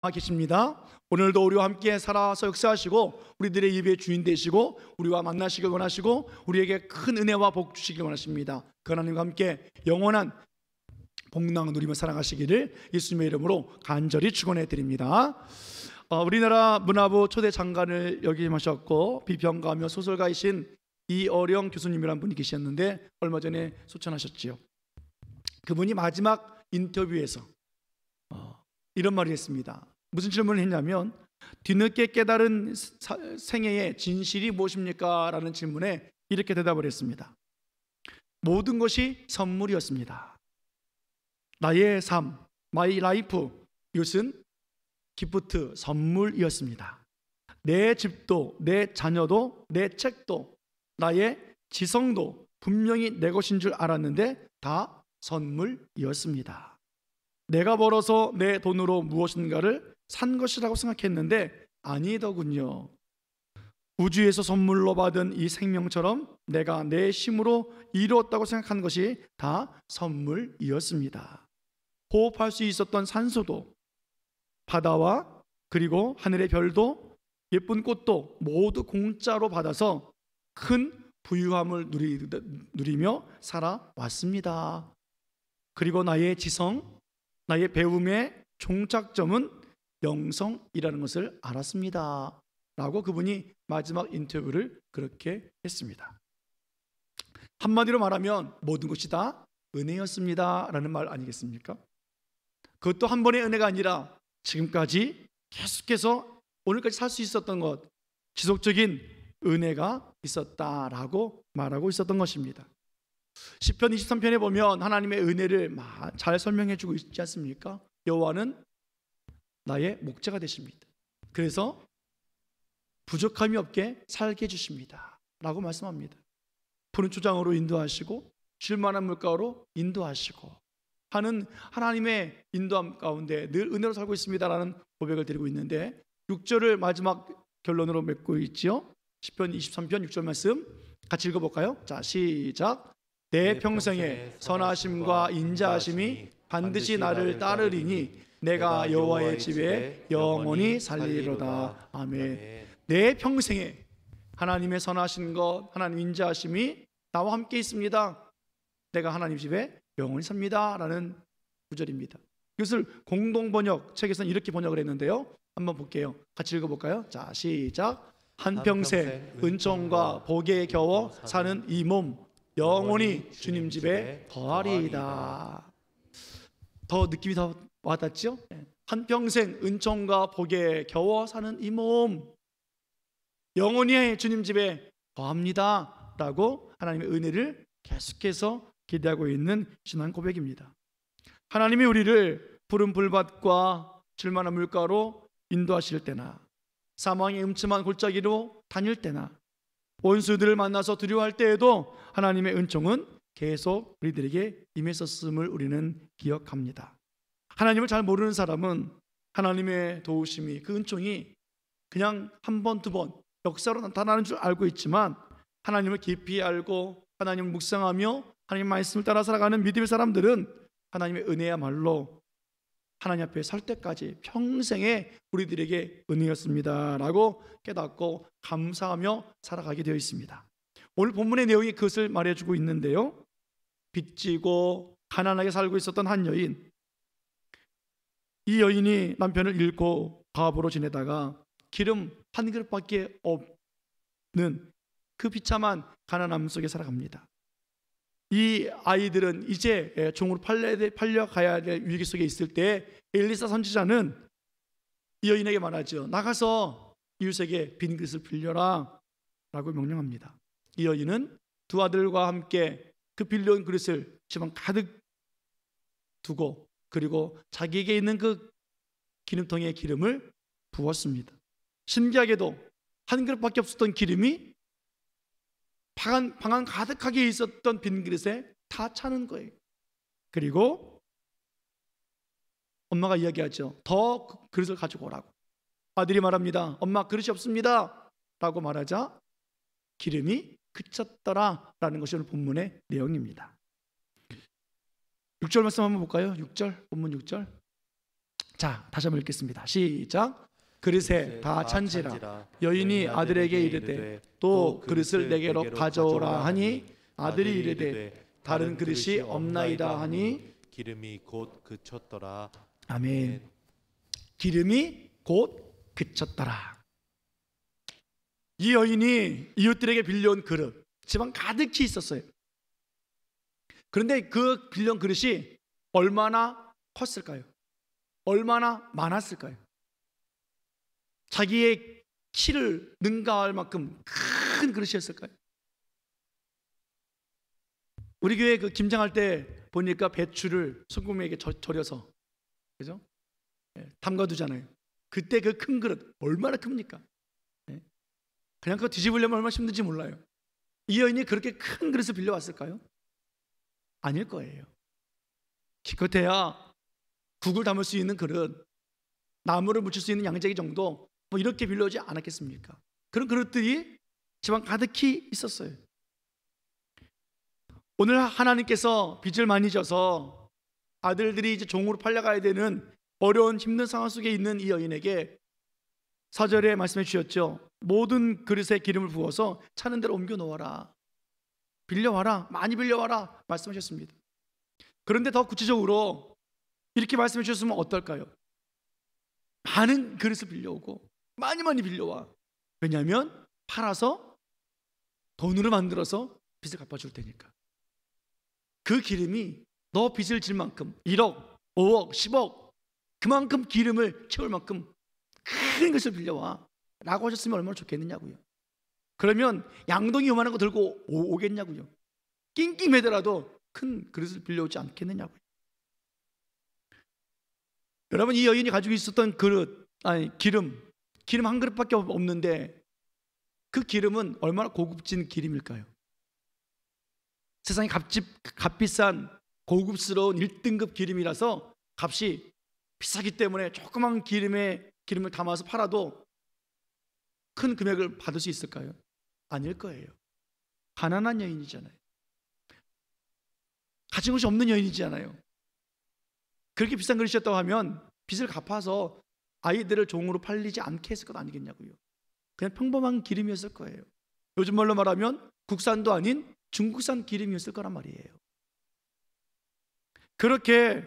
계십니다. 오늘도 우리와 함께 살아서 역사하시고 우리들의 예배의 주인 되시고 우리와 만나시길 원하시고 우리에게 큰 은혜와 복 주시길 원하십니다. 그 하나님과 함께 영원한 복락 누리며 살아가시기를 예수님의 이름으로 간절히 축원해 드립니다. 우리나라 문화부 초대 장관을 역임하셨고 비평가며 소설가이신 이어령 교수님이라는 분이 계셨는데 얼마 전에 소천하셨지요. 그분이 마지막 인터뷰에서 이런 말을 했습니다. 무슨 질문을 했냐면 뒤늦게 깨달은 생애의 진실이 무엇입니까? 라는 질문에 이렇게 대답을 했습니다. 모든 것이 선물이었습니다. 나의 삶, 마이 라이프, 이것은 기프트, 선물이었습니다. 내 집도, 내 자녀도, 내 책도, 나의 지성도 분명히 내 것인 줄 알았는데 다 선물이었습니다. 내가 벌어서 내 돈으로 무엇인가를 산 것이라고 생각했는데 아니더군요. 우주에서 선물로 받은 이 생명처럼 내가 내 힘으로 이루었다고 생각한 것이 다 선물이었습니다. 호흡할 수 있었던 산소도, 바다와 그리고 하늘의 별도, 예쁜 꽃도 모두 공짜로 받아서 큰 부유함을 누리며 살아왔습니다. 그리고 나의 지성, 나의 배움의 종착점은 영성이라는 것을 알았습니다. 라고 그분이 마지막 인터뷰를 그렇게 했습니다. 한마디로 말하면 모든 것이 다 은혜였습니다 라는 말 아니겠습니까? 그것도 한 번의 은혜가 아니라 지금까지 계속해서 오늘까지 살 수 있었던 것, 지속적인 은혜가 있었다라고 말하고 있었던 것입니다. 시편 23편에 보면 하나님의 은혜를 잘 설명해 주고 있지 않습니까? 여호와는 나의 목자가 되십니다. 그래서 부족함이 없게 살게 해주십니다 라고 말씀합니다. 푸른 초장으로 인도하시고 쉴만한 물가로 인도하시고 하는 하나님의 인도함 가운데 늘 은혜로 살고 있습니다라는 고백을 드리고 있는데 6절을 마지막 결론으로 맺고 있죠. 시편 23편 6절 말씀 같이 읽어볼까요? 자, 시작. 내 평생에 선하심과 인자하심이 반드시 나를 따르리니 내가 여호와의 집에 영원히 살리리로다. 아멘. 내 평생에 하나님의 선하신 것, 하나님 인자하심이 나와 함께 있습니다. 내가 하나님 집에 영원히 삽니다 라는 구절입니다. 이것을 공동번역 책에서는 이렇게 번역을 했는데요, 한번 볼게요. 같이 읽어볼까요? 자, 시작. 한평생 은총과 복에 겨워 사는 이 몸 영원히 주님 집에 거하리이다. 더 느낌이 더 와닿죠? 한평생 은총과 복에 겨워 사는 이 몸 영원히 주님 집에 거합니다 라고 하나님의 은혜를 계속해서 기대하고 있는 신앙 고백입니다. 하나님이 우리를 푸른 불밭과 쉴만한 물가로 인도하실 때나 사망의 음침한 골짜기로 다닐 때나 원수들을 만나서 두려워할 때에도 하나님의 은총은 계속 우리들에게 임했었음을 우리는 기억합니다. 하나님을 잘 모르는 사람은 하나님의 도우심이, 그 은총이 그냥 한 번, 두 번 역사로 나타나는 줄 알고 있지만 하나님을 깊이 알고 하나님을 묵상하며 하나님 말씀을 따라 살아가는 믿음의 사람들은 하나님의 은혜야말로 하나님 앞에 설 때까지 평생에 우리들에게 은혜였습니다 라고 깨닫고 감사하며 살아가게 되어 있습니다. 오늘 본문의 내용이 그것을 말해주고 있는데요, 빚지고 가난하게 살고 있었던 한 여인, 이 여인이 남편을 잃고 과부로 지내다가 기름 한 그릇밖에 없는 그 비참한 가난함 속에 살아갑니다. 이 아이들은 이제 종으로 팔려가야 될 위기 속에 있을 때 엘리사 선지자는 이 여인에게 말하죠. 나가서 이웃에게 빈 그릇을 빌려라 라고 명령합니다. 이 여인은 두 아들과 함께 그 빌려온 그릇을 집안 가득 두고 그리고 자기에게 있는 그 기름통에 기름을 부었습니다. 신기하게도 한 그릇밖에 없었던 기름이 방 안 가득하게 있었던 빈 그릇에 다 차는 거예요. 그리고 엄마가 이야기하죠. 더 그릇을 가지고 오라고. 아들이 말합니다. 엄마, 그릇이 없습니다 라고 말하자 기름이 그쳤더라 라는 것이 오늘 본문의 내용입니다. 6절 말씀 한번 볼까요? 6절, 본문 6절. 자, 다시 한번 읽겠습니다. 시작. 그릇에 다 찬지라. 여인이 아들에게 이르되 또 그릇을 내게로 가져오라 하니 그들이 이르되 다른 그릇이 없나이다 하니 기름이 곧 그쳤더라. 아멘. 기름이 곧 그쳤더라. 이 여인이 이웃들에게 빌려온 그릇, 집안 가득히 있었어요. 그런데 그 빌려온 그릇이 얼마나 컸을까요? 얼마나 많았을까요? 자기의 키를 능가할 만큼 큰 그릇이었을까요? 우리 교회 그 김장할 때 보니까 배추를 소금에게 절여서, 그죠? 담가두잖아요. 그때 그 큰 그릇 얼마나 큽니까? 그냥 그거 뒤집으려면 얼마나 힘든지 몰라요. 이 여인이 그렇게 큰 그릇을 빌려왔을까요? 아닐 거예요. 기껏해야 국을 담을 수 있는 그릇, 나무를 묻힐 수 있는 양재기 정도, 뭐 이렇게 빌려오지 않았겠습니까? 그런 그릇들이 집안 가득히 있었어요. 오늘 하나님께서 빚을 많이 져서 아들들이 이제 종으로 팔려가야 되는 어려운 힘든 상황 속에 있는 이 여인에게 4절에 말씀해 주셨죠. 모든 그릇에 기름을 부어서 차는 대로 옮겨 놓아라. 빌려와라. 많이 빌려와라. 말씀하셨습니다. 그런데 더 구체적으로 이렇게 말씀해 주셨으면 어떨까요? 많은 그릇을 빌려오고 많이 빌려와. 왜냐하면 팔아서 돈으로 만들어서 빚을 갚아줄 테니까. 그 기름이 너 빚을 질 만큼 1억, 5억, 10억 그만큼 기름을 채울 만큼 큰 것을 빌려와 라고 하셨으면 얼마나 좋겠느냐고요. 그러면 양동이 요만한 거 들고 오겠냐고요. 낑낑매더라도 큰 그릇을 빌려오지 않겠느냐고요. 여러분, 이 여인이 가지고 있었던 기름 한 그릇밖에 없는데 그 기름은 얼마나 고급진 기름일까요? 세상에 값비싼 고급스러운 1등급 기름이라서 값이 비싸기 때문에 조그만 기름을 담아서 팔아도 큰 금액을 받을 수 있을까요? 아닐 거예요. 가난한 여인이잖아요. 가진 것이 없는 여인이잖아요. 그렇게 비싼 그릇이었다고 하면 빚을 갚아서 아이들을 종으로 팔리지 않게 했을 것 아니겠냐고요. 그냥 평범한 기름이었을 거예요. 요즘 말로 말하면 국산도 아닌 중국산 기름이었을 거란 말이에요. 그렇게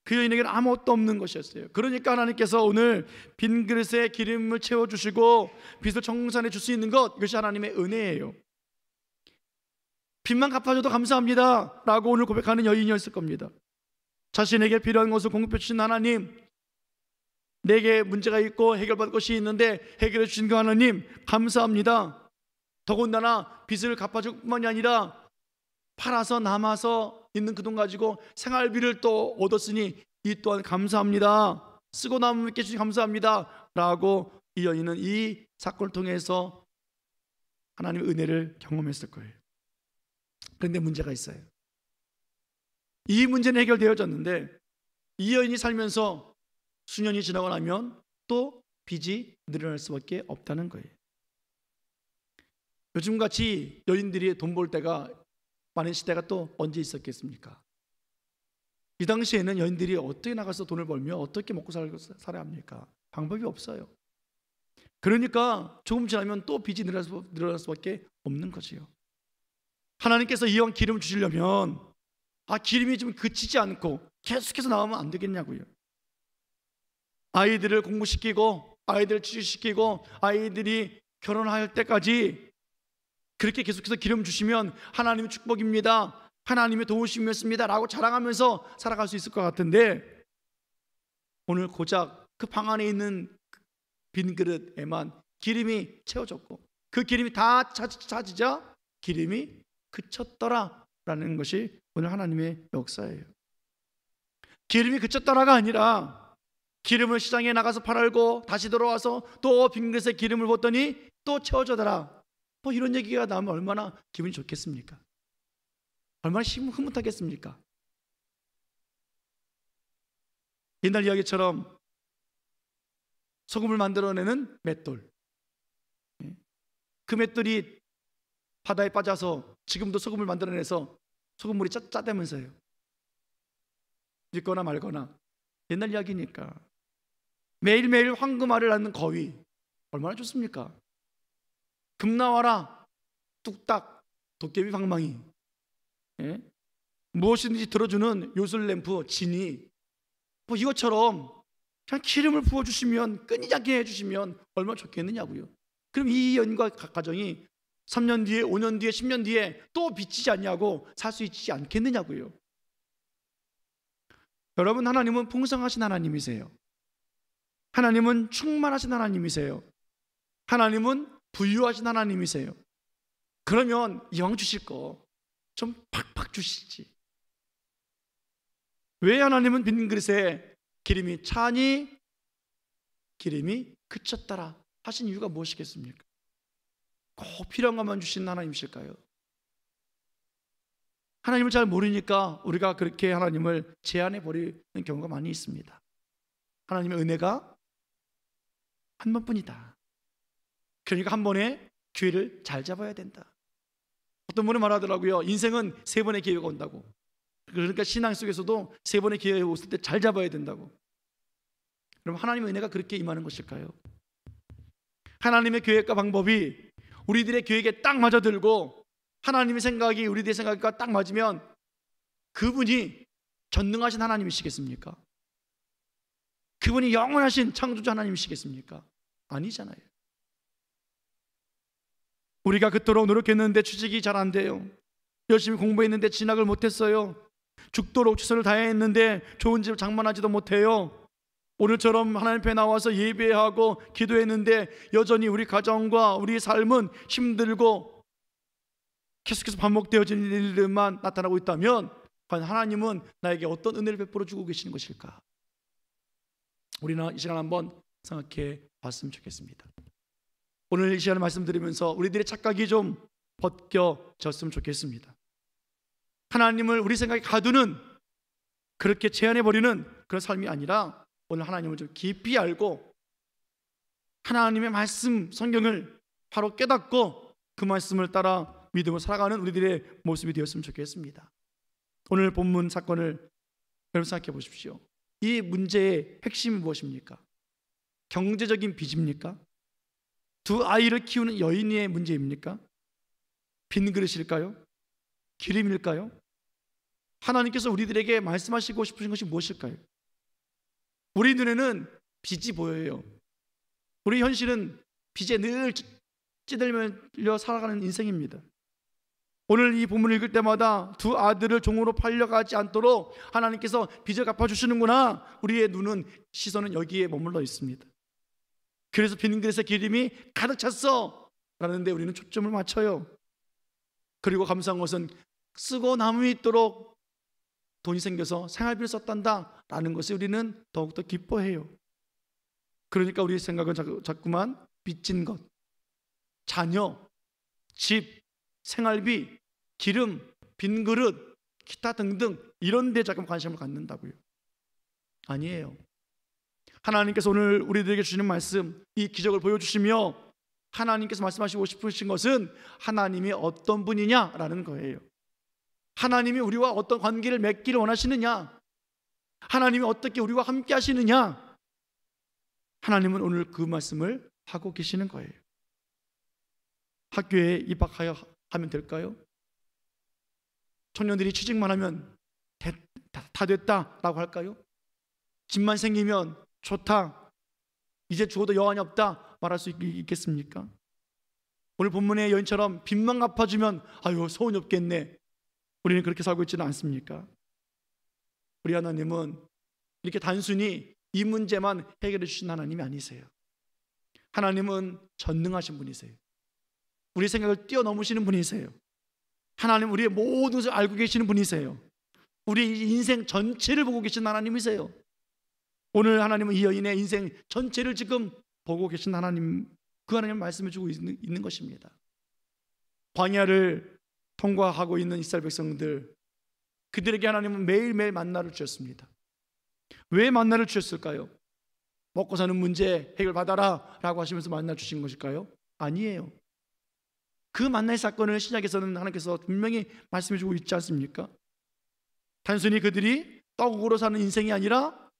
그 여인에게는 아무것도 없는 것이었어요. 그러니까 하나님께서 오늘 빈 그릇에 기름을 채워주시고 빚을 청산해 줄 수 있는 것, 이것이 하나님의 은혜예요. 빚만 갚아줘도 감사합니다 라고 오늘 고백하는 여인이었을 겁니다. 자신에게 필요한 것을 공급해 주신 하나님, 내게 문제가 있고 해결받을 것이 있는데 해결해 주신 그 하나님 감사합니다. 더군다나 빚을 갚아줄 뿐만이 아니라 팔아서 남아서 있는 그 돈 가지고 생활비를 또 얻었으니 이 또한 감사합니다. 쓰고 남게 주시 감사합니다 라고 이 여인은 이 사건을 통해서 하나님의 은혜를 경험했을 거예요. 그런데 문제가 있어요. 이 문제는 해결되어졌는데 이 여인이 살면서 수년이 지나고 나면 또 빚이 늘어날 수밖에 없다는 거예요. 요즘같이 여인들이 돈 벌 때가 많은 시대가 또 언제 있었겠습니까? 이 당시에는 여인들이 어떻게 나가서 돈을 벌며 어떻게 먹고 살아야 합니까? 방법이 없어요. 그러니까 조금 지나면 또 빚이 늘어날 수밖에 없는 거지요. 하나님께서 이왕 기름을 주시려면 기름이 좀 그치지 않고 계속해서 나오면 안 되겠냐고요. 아이들을 공부시키고 아이들을 취직시키고 아이들이 결혼할 때까지 그렇게 계속해서 기름 주시면 하나님의 축복입니다, 하나님의 도우심이었습니다 라고 자랑하면서 살아갈 수 있을 것 같은데, 오늘 고작 그 방 안에 있는 빈 그릇에만 기름이 채워졌고 그 기름이 다 차지자 기름이 그쳤더라 라는 것이 오늘 하나님의 역사예요. 기름이 그쳤더라가 아니라 기름을 시장에 나가서 팔고 다시 돌아와서 또 빈 그릇에 기름을 붓더니 또 채워져더라, 뭐 이런 얘기가 나오면 얼마나 기분이 좋겠습니까? 얼마나 흐뭇하겠습니까? 옛날 이야기처럼 소금을 만들어내는 맷돌, 그 맷돌이 바다에 빠져서 지금도 소금을 만들어내서 소금물이 짜다면서요. 믿거나 말거나 옛날 이야기니까. 매일매일 황금알을 낳는 거위, 얼마나 좋습니까? 금 나와라 뚝딱 도깨비 방망이, 예? 무엇이든지 들어주는 요술램프 진이, 뭐 이것처럼 그냥 기름을 부어주시면, 끊이지 않게 해주시면 얼마나 좋겠느냐고요. 그럼 이 연과 가정이 3년 뒤에, 5년 뒤에, 10년 뒤에 또 비치지 않냐고 살 수 있지 않겠느냐고요. 여러분, 하나님은 풍성하신 하나님이세요. 하나님은 충만하신 하나님이세요. 하나님은 부유하신 하나님이세요. 그러면 이왕 주실 거 좀 팍팍 주시지. 왜 하나님은 빈 그릇에 기름이 차니 기름이 그쳤더라 하신 이유가 무엇이겠습니까? 꼭 필요한 것만 주시는 하나님이실까요? 하나님을 잘 모르니까 우리가 그렇게 하나님을 제한해 버리는 경우가 많이 있습니다. 하나님의 은혜가 한 번뿐이다. 그러니까 한 번에 기회를 잘 잡아야 된다. 어떤 분은 말하더라고요. 인생은 3번의 기회가 온다고. 그러니까 신앙 속에서도 3번의 기회가 왔을 때 잘 잡아야 된다고. 그럼 하나님의 은혜가 그렇게 임하는 것일까요? 하나님의 계획과 방법이 우리들의 계획에 딱 맞아들고 하나님의 생각이 우리들의 생각과 딱 맞으면 그분이 전능하신 하나님이시겠습니까? 그분이 영원하신 창조주 하나님이시겠습니까? 아니잖아요. 우리가 그토록 노력했는데 취직이 잘 안 돼요. 열심히 공부했는데 진학을 못했어요. 죽도록 최선을 다했는데 좋은 집을 장만하지도 못해요. 오늘처럼 하나님 앞에 나와서 예배하고 기도했는데 여전히 우리 가정과 우리 삶은 힘들고 계속해서 반복되어지는 일들만 나타나고 있다면 과연 하나님은 나에게 어떤 은혜를 베풀어 주고 계시는 것일까? 우리는 이 시간 한번 생각해 봤으면 좋겠습니다. 오늘 이 시간을 말씀드리면서 우리들의 착각이 좀 벗겨졌으면 좋겠습니다. 하나님을 우리 생각에 가두는, 그렇게 제한해버리는 그런 삶이 아니라 오늘 하나님을 좀 깊이 알고 하나님의 말씀, 성경을 바로 깨닫고 그 말씀을 따라 믿음으로 살아가는 우리들의 모습이 되었으면 좋겠습니다. 오늘 본문 사건을 여러분 생각해 보십시오. 이 문제의 핵심이 무엇입니까? 경제적인 빚입니까? 두 아이를 키우는 여인의 문제입니까? 빈 그릇일까요? 기름일까요? 하나님께서 우리들에게 말씀하시고 싶으신 것이 무엇일까요? 우리 눈에는 빚이 보여요. 우리 현실은 빚에 늘 찌들며 살아가는 인생입니다. 오늘 이 본문을 읽을 때마다 두 아들을 종으로 팔려가지 않도록 하나님께서 빚을 갚아주시는구나. 우리의 눈은, 시선은 여기에 머물러 있습니다. 그래서 빈 그릇에 기름이 가득 찼어 라는데 우리는 초점을 맞춰요. 그리고 감사한 것은 쓰고 남음이 있도록 돈이 생겨서 생활비를 썼단다 라는 것을 우리는 더욱더 기뻐해요. 그러니까 우리의 생각은 자꾸만 빚진 것, 자녀, 집, 생활비, 기름, 빈 그릇, 기타 등등 이런 데 자꾸 관심을 갖는다고요. 아니에요. 하나님께서 오늘 우리들에게 주시는 말씀, 이 기적을 보여주시며 하나님께서 말씀하시고 싶으신 것은 하나님이 어떤 분이냐라는 거예요. 하나님이 우리와 어떤 관계를 맺기를 원하시느냐, 하나님이 어떻게 우리와 함께 하시느냐, 하나님은 오늘 그 말씀을 하고 계시는 거예요. 학교에 입학하면 될까요? 청년들이 취직만 하면 다 됐다라고 할까요? 집만 생기면 좋다, 이제 죽어도 여한이 없다 말할 수 있겠습니까? 오늘 본문의 여인처럼 빚만 갚아주면 아유 소원이 없겠네, 우리는 그렇게 살고 있지는 않습니까? 우리 하나님은 이렇게 단순히 이 문제만 해결해 주신 하나님이 아니세요. 하나님은 전능하신 분이세요. 우리 생각을 뛰어넘으시는 분이세요. 하나님 우리의 모든 것을 알고 계시는 분이세요. 우리 인생 전체를 보고 계신 하나님이세요. 오늘 하나님은 이 여인의 인생 전체를 지금 보고 계신 하나님, 그 하나님을 말씀해 주고 있는 것입니다. 광야를 통과하고 있는 이스라엘 백성들, 그들에게 하나님은 매일매일 만나를 주셨습니다. 왜 만나를 주셨을까요? 먹고 사는 문제 해결받아라 라고 하시면서 만나 주신 것일까요? 아니에요. 그 만나의 사건을 시작에서는 하나님께서 분명히 말씀해 주고 있지 않습니까? 단순히 그들이 떡으로 사는 인생이 아니라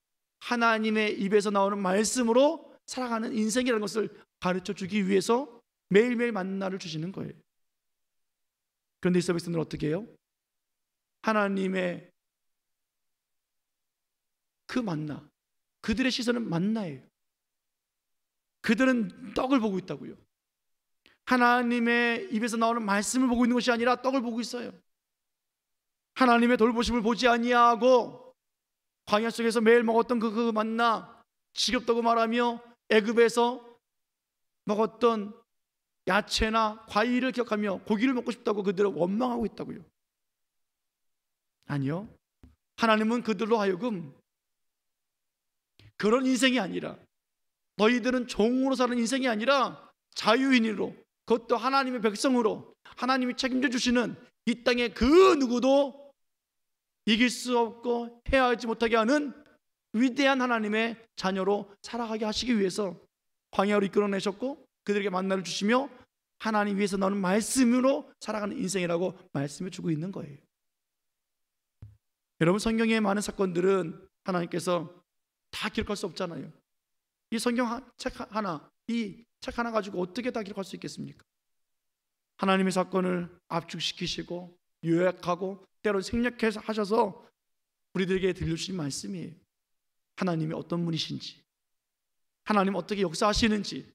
하나님의 입에서 나오는 말씀으로 살아가는 인생이라는 것을 가르쳐 주기 위해서 매일매일 만나를 주시는 거예요. 그런데 이스라엘 백성들은 어떻게 해요? 하나님의 그 만나, 그들의 시선은 만나예요. 그들은 떡을 보고 있다고요. 하나님의 입에서 나오는 말씀을 보고 있는 것이 아니라 떡을 보고 있어요. 하나님의 돌보심을 보지 아니하고 광야 속에서 매일 먹었던 그 만나, 지겹다고 말하며 애굽에서 먹었던 야채나 과일을 기억하며 고기를 먹고 싶다고 그들은 원망하고 있다고요. 아니요, 하나님은 그들로 하여금 그런 인생이 아니라, 너희들은 종으로 사는 인생이 아니라 자유인으로, 그것도 하나님의 백성으로 하나님이 책임져 주시는 이 땅의 그 누구도 이길 수 없고 해하지 못하게 하는 위대한 하나님의 자녀로 살아가게 하시기 위해서 광야로 이끌어내셨고, 그들에게 만나를 주시며 하나님 위에서 나오는 말씀으로 살아가는 인생이라고 말씀해 주고 있는 거예요. 여러분, 성경의 많은 사건들은 하나님께서 다 기록할 수 없잖아요. 이 성경 책 하나, 이 책 하나 가지고 어떻게 다 기록할 수 있겠습니까? 하나님의 사건을 압축시키시고 요약하고 때로 생략해서 하셔서 우리들에게 들려주신 말씀이에요. 하나님이 어떤 분이신지, 하나님 어떻게 역사하시는지,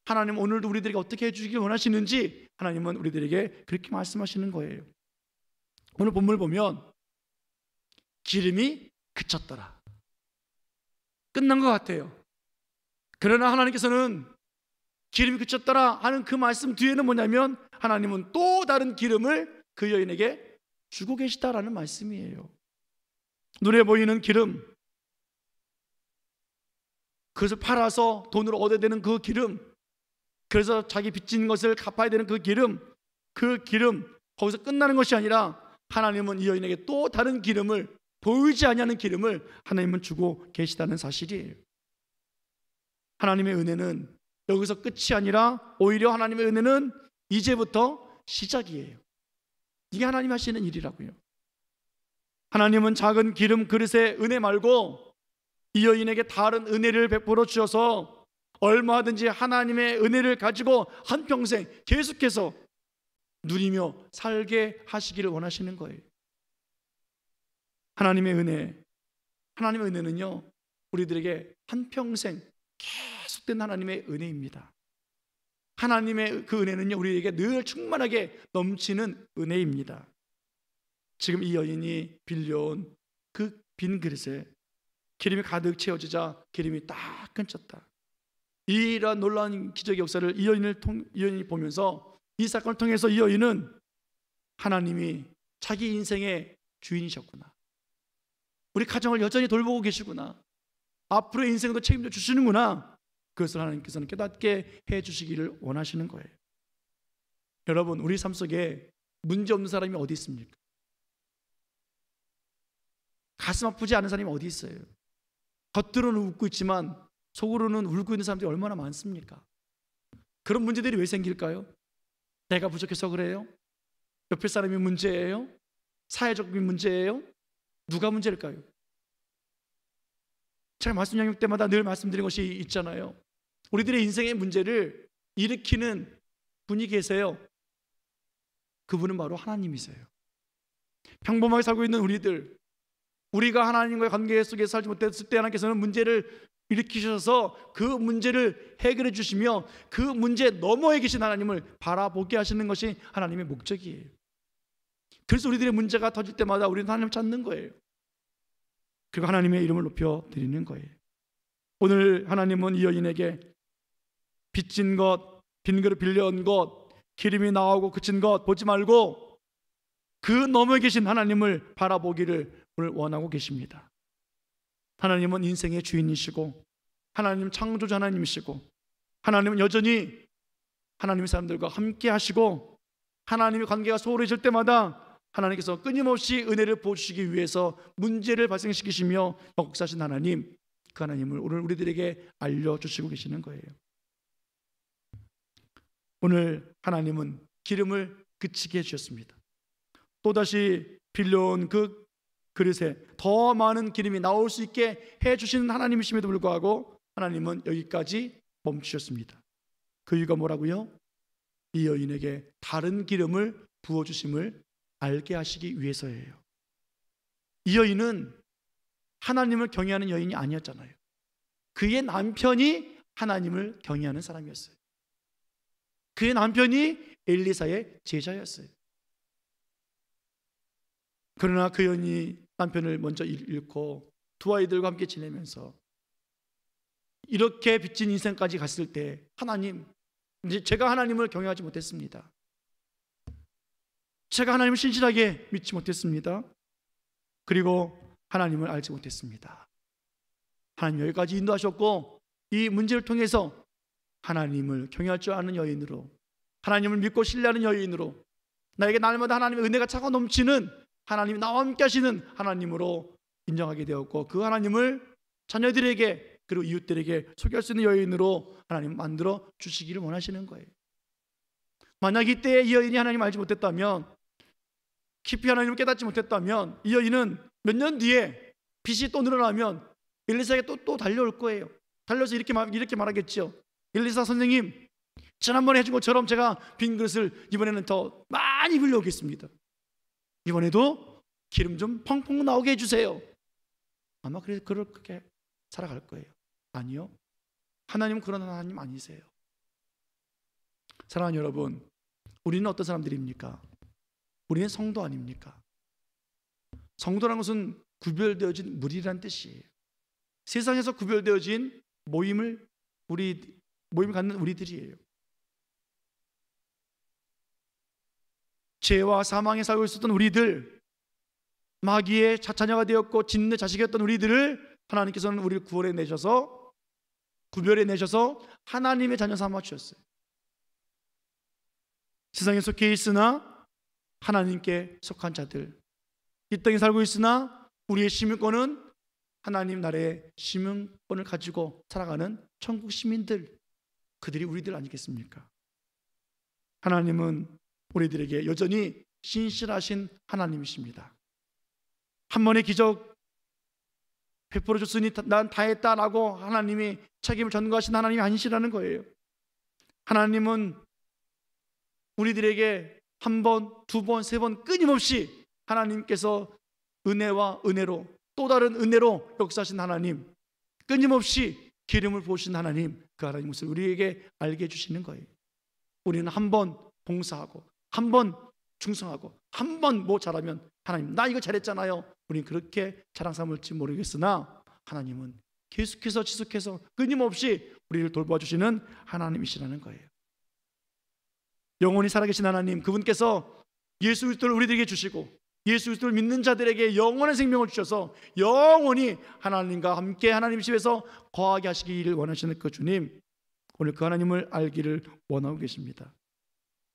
하나님 오늘도 우리들에게 어떻게 해주시기 원하시는지 하나님은 우리들에게 그렇게 말씀하시는 거예요. 오늘 본문을 보면 기름이 그쳤더라, 끝난 것 같아요. 그러나 하나님께서는 기름이 그쳤더라 하는 그 말씀 뒤에는 뭐냐면, 하나님은 또 다른 기름을 그 여인에게 주고 계시다라는 말씀이에요. 눈에 보이는 기름, 그것을 팔아서 돈으로 얻어야 되는 그 기름, 그래서 자기 빚진 것을 갚아야 되는 그 기름, 거기서 끝나는 것이 아니라 하나님은 이 여인에게 또 다른 기름을, 보이지 아니하는 기름을 하나님은 주고 계시다는 사실이에요. 하나님의 은혜는 여기서 끝이 아니라 오히려 하나님의 은혜는 이제부터 시작이에요. 이게 하나님 하시는 일이라고요. 하나님은 작은 기름 그릇의 은혜 말고 이 여인에게 다른 은혜를 베풀어 주셔서 얼마든지 하나님의 은혜를 가지고 한평생 계속해서 누리며 살게 하시기를 원하시는 거예요. 하나님의 은혜는요, 우리들에게 한평생 계속된 하나님의 은혜입니다. 하나님의 그 은혜는요, 우리에게 늘 충만하게 넘치는 은혜입니다. 지금 이 여인이 빌려온 그 빈 그릇에 기름이 가득 채워지자 기름이 딱 끊쳤다. 이러한 놀라운 기적의 역사를 이 여인이 보면서, 이 사건을 통해서 이 여인은 하나님이 자기 인생의 주인이셨구나, 우리 가정을 여전히 돌보고 계시구나, 앞으로의 인생도 책임져 주시는구나, 그것을 하나님께서는 깨닫게 해 주시기를 원하시는 거예요. 여러분, 우리 삶 속에 문제 없는 사람이 어디 있습니까? 가슴 아프지 않은 사람이 어디 있어요? 겉으로는 웃고 있지만 속으로는 울고 있는 사람들이 얼마나 많습니까? 그런 문제들이 왜 생길까요? 내가 부족해서 그래요? 옆에 사람이 문제예요? 사회적인 문제예요? 누가 문제일까요? 제가 말씀 양육 때마다 늘 말씀드린 것이 있잖아요. 우리들의 인생의 문제를 일으키는 분이 계세요. 그분은 바로 하나님이세요. 평범하게 살고 있는 우리가 하나님과의 관계 속에 살지 못했을 때 하나님께서는 문제를 일으키셔서 그 문제를 해결해 주시며 그 문제 너머에 계신 하나님을 바라보게 하시는 것이 하나님의 목적이에요. 그래서 우리들의 문제가 터질 때마다 우리는 하나님을 찾는 거예요. 그리고 하나님의 이름을 높여 드리는 거예요. 오늘 하나님은 이 여인에게 빚진 것, 빈그릇 빌려온 것, 기름이 나오고 그친 것 보지 말고 그 너머에 계신 하나님을 바라보기를 오늘 원하고 계십니다. 하나님은 인생의 주인이시고 하나님 창조자 하나님이시고 하나님은 여전히 하나님의 사람들과 함께 하시고 하나님의 관계가 소홀해질 때마다 하나님께서 끊임없이 은혜를 부어주시기 위해서 문제를 발생시키시며 역사하신 하나님, 그 하나님을 오늘 우리들에게 알려주시고 계시는 거예요. 오늘 하나님은 기름을 그치게 해주셨습니다. 또다시 빌려온 그 그릇에 더 많은 기름이 나올 수 있게 해주시는 하나님이심에도 불구하고 하나님은 여기까지 멈추셨습니다. 그 이유가 뭐라고요? 이 여인에게 다른 기름을 부어주심을 알게 하시기 위해서예요. 이 여인은 하나님을 경외하는 여인이 아니었잖아요. 그의 남편이 하나님을 경외하는 사람이었어요. 그의 남편이 엘리사의 제자였어요. 그러나 그 여인이 남편을 먼저 잃고 두 아이들과 함께 지내면서 이렇게 빚진 인생까지 갔을 때 하나님, 이제 제가 하나님을 경외하지 못했습니다. 제가 하나님을 신실하게 믿지 못했습니다. 그리고 하나님을 알지 못했습니다. 하나님 여기까지 인도하셨고 이 문제를 통해서 하나님을 경외할 줄 아는 여인으로, 하나님을 믿고 신뢰하는 여인으로, 나에게 날마다 하나님의 은혜가 차고 넘치는 하나님이 나와 함께 하시는 하나님으로 인정하게 되었고, 그 하나님을 자녀들에게 그리고 이웃들에게 소개할 수 있는 여인으로 하나님 만들어 주시기를 원하시는 거예요. 만약 이때 이 여인이 하나님을 알지 못했다면, 깊이 하나님을 깨닫지 못했다면, 이 여인은 몇 년 뒤에 빚이 또 늘어나면 엘리사에게 또 달려올 거예요. 달려서 이렇게 말하겠죠. 엘리사 선생님, 지난번에 해준 것처럼 제가 빈 그릇을 이번에는 더 많이 빌려오겠습니다. 이번에도 기름 좀 펑펑 나오게 해주세요. 아마 그렇게 살아갈 거예요. 아니요, 하나님은 그런 하나님 아니세요. 사랑하는 여러분, 우리는 어떤 사람들입니까? 우리는 성도 아닙니까? 성도라는 것은 구별되어진 무리라는 뜻이에요. 세상에서 구별되어진 모임을 갖는 우리들이에요. 죄와 사망에 살고 있었던 우리들, 마귀의 자녀가 되었고 진의 자식이었던 우리들을 하나님께서는 우리를 구별해 내셔서 하나님의 자녀 삼아 주셨어요. 세상에 속해 있으나 하나님께 속한 자들, 이 땅에 살고 있으나 우리의 시민권은 하나님 나라의 시민권을 가지고 살아가는 천국 시민들, 그들이 우리들 아니겠습니까? 하나님은 우리들에게 여전히 신실하신 하나님이십니다. 한 번의 기적 베풀어 줬으니 난 다 했다라고 하나님이 책임을 전가하신 하나님이 아니시라는 거예요. 하나님은 우리들에게 한 번, 두 번, 세 번 끊임없이 하나님께서 은혜와 은혜로, 또 다른 은혜로 역사하신 하나님, 끊임없이 기름을 부으신 하나님, 그 하나님 것을 우리에게 알게 해주시는 거예요. 우리는 한 번 봉사하고, 한 번 충성하고, 한 번 뭐 잘하면 하나님 나 이거 잘했잖아요, 우리는 그렇게 자랑 삼을지 모르겠으나 하나님은 계속해서 지속해서 끊임없이 우리를 돌봐주시는 하나님이시라는 거예요. 영원히 살아계신 하나님, 그분께서 예수 그리스도를 우리들에게 주시고 예수 그리스도를 믿는 자들에게 영원한 생명을 주셔서 영원히 하나님과 함께 하나님 집에서 거하게 하시기를 원하시는 그 주님, 오늘 그 하나님을 알기를 원하고 계십니다.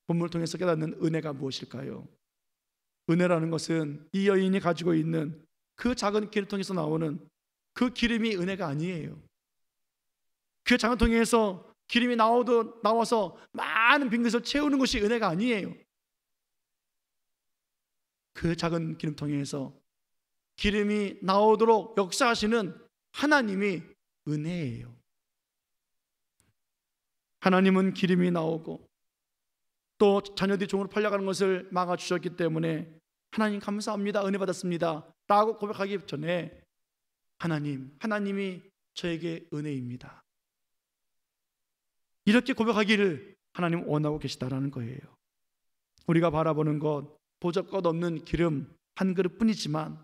본문을 통해서 깨닫는 은혜가 무엇일까요? 은혜라는 것은 이 여인이 가지고 있는 그 작은 기름 통해서 나오는 그 기름이 은혜가 아니에요. 그 작은 통에서 기름이 나와서 많은 빈 그릇을 채우는 것이 은혜가 아니에요. 그 작은 기름통에서 기름이 나오도록 역사하시는 하나님이 은혜예요. 하나님은 기름이 나오고 또 자녀들이 종으로 팔려가는 것을 막아주셨기 때문에 하나님 감사합니다, 은혜 받았습니다 라고 고백하기 전에 하나님이 저에게 은혜입니다, 이렇게 고백하기를 하나님 원하고 계시다라는 거예요. 우리가 바라보는 것 보잘것 없는 기름 한 그릇뿐이지만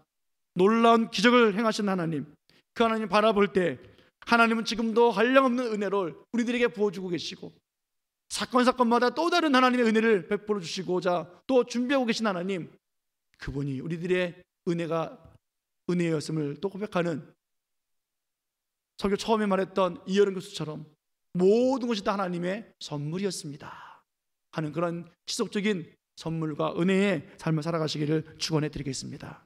놀라운 기적을 행하신 하나님, 그 하나님 바라볼 때 하나님은 지금도 한량없는 은혜를 우리들에게 부어주고 계시고 사건마다 또 다른 하나님의 은혜를 베풀어 주시고자 또 준비하고 계신 하나님, 그분이 우리들의 은혜였음을 또 고백하는, 설교 처음에 말했던 이여름 교수처럼 모든 것이 다 하나님의 선물이었습니다 하는 그런 지속적인 선물과 은혜의 삶을 살아가시기를 축원해 드리겠습니다.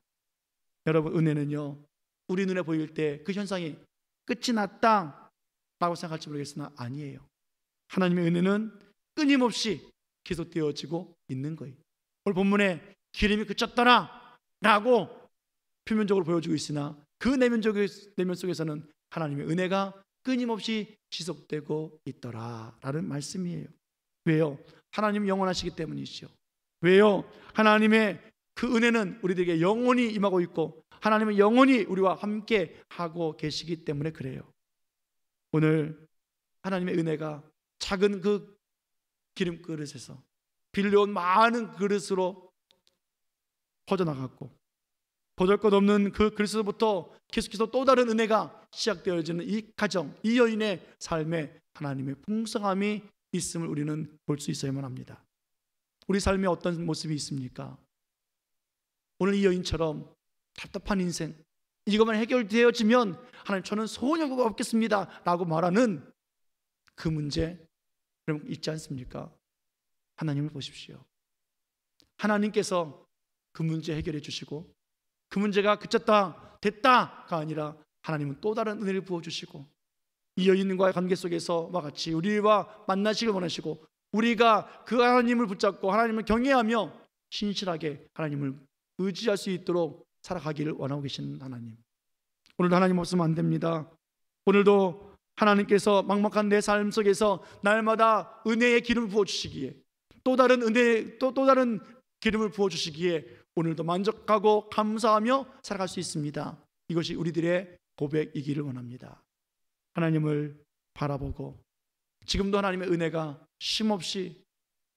여러분, 은혜는요, 우리 눈에 보일 때 그 현상이 끝이 났다 라고 생각할지 모르겠으나 아니에요. 하나님의 은혜는 끊임없이 계속되어지고 있는 거예요. 오늘 본문에 기름이 그쳤더라 라고 표면적으로 보여주고 있으나 그 내면 속에서는 하나님의 은혜가 끊임없이 지속되고 있더라라는 말씀이에요. 왜요? 하나님 영원하시기 때문이죠. 왜요? 하나님의 그 은혜는 우리들에게 영원히 임하고 있고 하나님은 영원히 우리와 함께 하고 계시기 때문에 그래요. 오늘 하나님의 은혜가 작은 그 기름 그릇에서 빌려온 많은 그릇으로 퍼져나갔고 보잘것없는 그 그릇에서부터 계속해서 또 다른 은혜가 시작되어지는 이 가정, 이 여인의 삶에 하나님의 풍성함이 있음을 우리는 볼 수 있어야만 합니다. 우리 삶에 어떤 모습이 있습니까? 오늘 이 여인처럼 답답한 인생, 이것만 해결되어지면 하나님 저는 소원이 없겠습니다 라고 말하는 그 문제 그럼 있지 않습니까? 하나님을 보십시오. 하나님께서 그 문제 해결해 주시고 그 문제가 그쳤다 됐다가 아니라 하나님은 또 다른 은혜를 부어주시고 이 여인과의 관계 속에서와 같이 우리와 만나시길 원하시고 우리가 그 하나님을 붙잡고 하나님을 경외하며 신실하게 하나님을 의지할 수 있도록 살아가기를 원하고 계신 하나님, 오늘도 하나님 없으면 안 됩니다. 오늘도 하나님께서 막막한 내 삶 속에서 날마다 은혜의 기름을 부어주시기에 또 다른 은혜 또 다른 기름을 부어주시기에 오늘도 만족하고 감사하며 살아갈 수 있습니다. 이것이 우리들의 고백이기를 원합니다. 하나님을 바라보고 지금도 하나님의 은혜가 쉼없이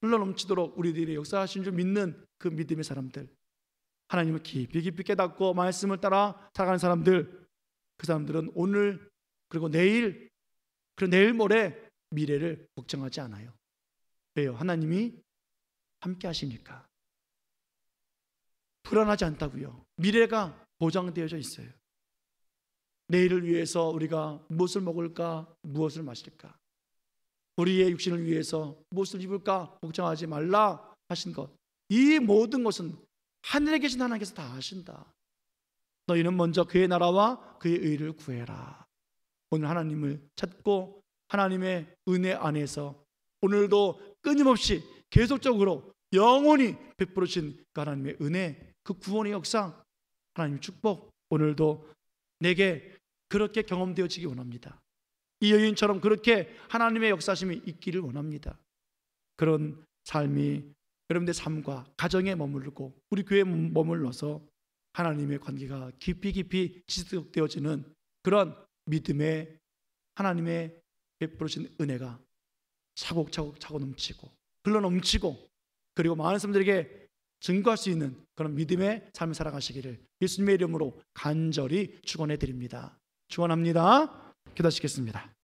흘러넘치도록 우리들이 역사하신 줄 믿는 그 믿음의 사람들, 하나님을 깊이 깨닫고 말씀을 따라 살아가는 사람들, 그 사람들은 오늘 그리고 내일 그리고 내일 모레 미래를 걱정하지 않아요. 왜요? 하나님이 함께 하시니까. 불안하지 않다고요. 미래가 보장되어져 있어요. 내일을 위해서 우리가 무엇을 먹을까, 무엇을 마실까, 우리의 육신을 위해서 무엇을 입을까 걱정하지 말라 하신 것, 이 모든 것은 하늘에 계신 하나님께서 다 아신다. 너희는 먼저 그의 나라와 그의 의를 구해라. 오늘 하나님을 찾고 하나님의 은혜 안에서 오늘도 끊임없이 계속적으로 영원히 베풀어 주신 그 하나님의 은혜, 그 구원의 역사, 하나님의 축복 오늘도 내게 그렇게 경험되어지기 원합니다. 이 여인처럼 그렇게 하나님의 역사심이 있기를 원합니다. 그런 삶이 여러분들의 삶과 가정에 머무르고 우리 교회에 머물러서 하나님의 관계가 깊이 지속되어지는 그런 믿음의 하나님의 베풀어 주신 은혜가 차곡차곡 차고 넘치고 흘러 넘치고 그리고 많은 사람들에게 증거할 수 있는 그런 믿음의 삶을 살아가시기를 예수님의 이름으로 간절히 축원해 드립니다. 축원합니다. 기도하시겠습니다.